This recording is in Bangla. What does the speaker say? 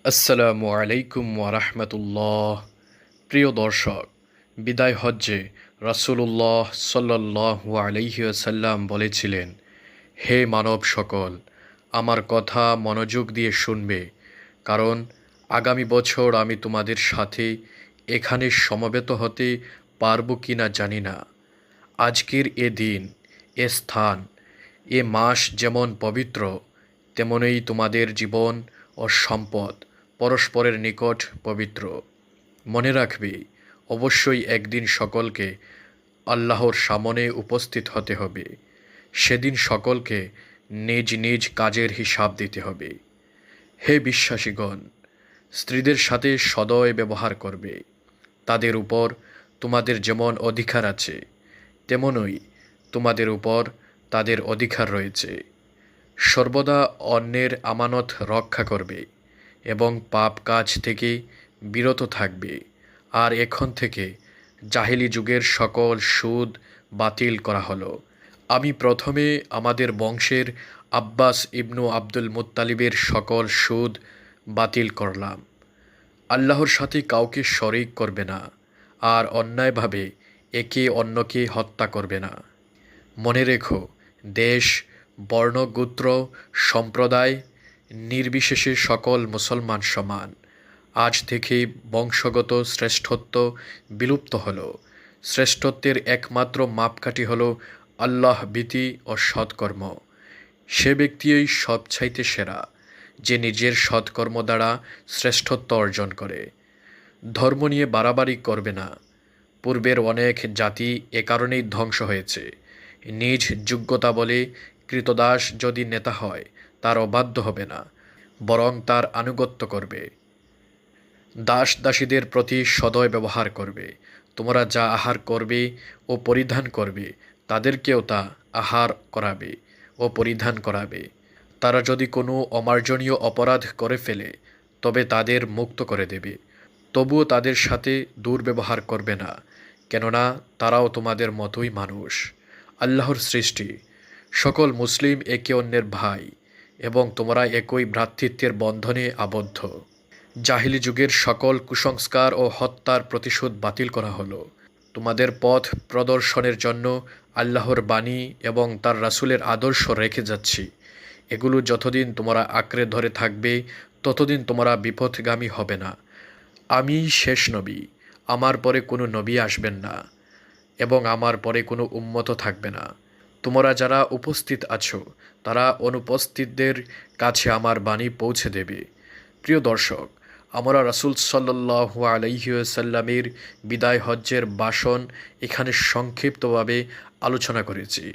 আসসালামু আলাইকুম ওয়ারাহমাতুল্লাহ। প্রিয় দর্শক, বিদায় হজ্জে রাসূলুল্লাহ সাল্লাল্লাহু আলাইহি ওয়াসাল্লাম বলেছিলেন, হে মানব সকল, আমার কথা মনোযোগ দিয়ে শুনবে, কারণ আগামী বছর আমি তোমাদের সাথে এখানে সমবেত হতে পারবো কিনা জানি না। আজকের এ দিন, এ স্থান, এ মাস যেমন পবিত্র, তেমনই তোমাদের জীবন ও সম্পদ পরস্পরের নিকট পবিত্র। মনে রাখবে, অবশ্যই একদিন সকলকে আল্লাহর সামনে উপস্থিত হতে হবে। সেদিন সকলকে নিজ নিজ কাজের হিসাব দিতে হবে। হে বিশ্বাসীগণ, স্ত্রীদের সাথে সদয় ব্যবহার করবে। তাদের উপর তোমাদের যেমন অধিকার আছে, তেমনই তোমাদের উপর তাদের অধিকার রয়েছে। সর্বদা অন্যের আমানত রক্ষা করবে এবং পাপ কাজ থেকে বিরত থাকবে। আর এখন থেকে জাহেলি যুগের সকল সুদ বাতিল করা হলো। আমি প্রথমে আমাদের বংশের আব্বাস ইবনু আব্দুল মুত্তালিবের সকল সুদ বাতিল করলাম। আল্লাহর সাথে কাউকে শরিক করবে না, আর অন্যায়ভাবে একে অন্যকে হত্যা করবে না। মনে রেখো, দেশ, বর্ণ, গোত্র, সম্প্রদায় নির্বিশেষে সকল মুসলমান সমান। আজ থেকে বংশগত শ্রেষ্ঠত্ব বিলুপ্ত হলো। শ্রেষ্ঠত্বের একমাত্র মাপকাঠি হলো আল্লাহ ভীতি ও সৎকর্ম। সে ব্যক্তিই সবচাইতে সেরা, যে নিজের সৎকর্ম দ্বারা শ্রেষ্ঠত্ব অর্জন করে। ধর্ম নিয়ে বাড়াবাড়ি করবে না। পূর্বের অনেক জাতি এ কারণেই ধ্বংস হয়েছে। নিজ যোগ্যতা বলে কৃতদাস যদি নেতা হয়, তার অবাধ্য হবে না, বরং তার আনুগত্য করবে। দাস দাসীদের প্রতি সদয় ব্যবহার করবে। তোমরা যা আহার করবে ও পরিধান করবে, তাদেরকেও তা আহার করাবে ও পরিধান করাবে। তারা যদি কোনো অমার্জনীয় অপরাধ করে ফেলে, তবে তাদের মুক্ত করে দেবে। তবুও তাদের সাথে দুর্ব্যবহার করবে না, কেননা তারাও তোমাদের মতোই মানুষ, আল্লাহর সৃষ্টি। সকল মুসলিম একে অন্যের ভাই, এবং তোমরা একই ভ্রাতৃত্বের বন্ধনে আবদ্ধ। জাহিলি যুগের সকল কুসংস্কার ও হত্যার প্রতিশোধ বাতিল করা হলো। তোমাদের পথ প্রদর্শনের জন্য আল্লাহর বাণী এবং তার রাসূলের আদর্শ রেখে যাচ্ছি। এগুলো যতদিন তোমরা আঁকড়ে ধরে থাকবে, ততদিন তোমরা বিপথগামী হবে না। আমি শেষ নবী, আমার পরে কোনো নবী আসবেন না, এবং আমার পরে কোনো উম্মত থাকবে না। তোমরা যারা উপস্থিত আছো, তারা অনুপস্থিতদের কাছে আমার বাণী পৌঁছে দেবে। প্রিয় দর্শক, আমরা রাসূল সাল্লাল্লাহু আলাইহি ওয়াসাল্লামের বিদায় হজ্জের ভাষণ এখানে সংক্ষিপ্তভাবে আলোচনা করেছি।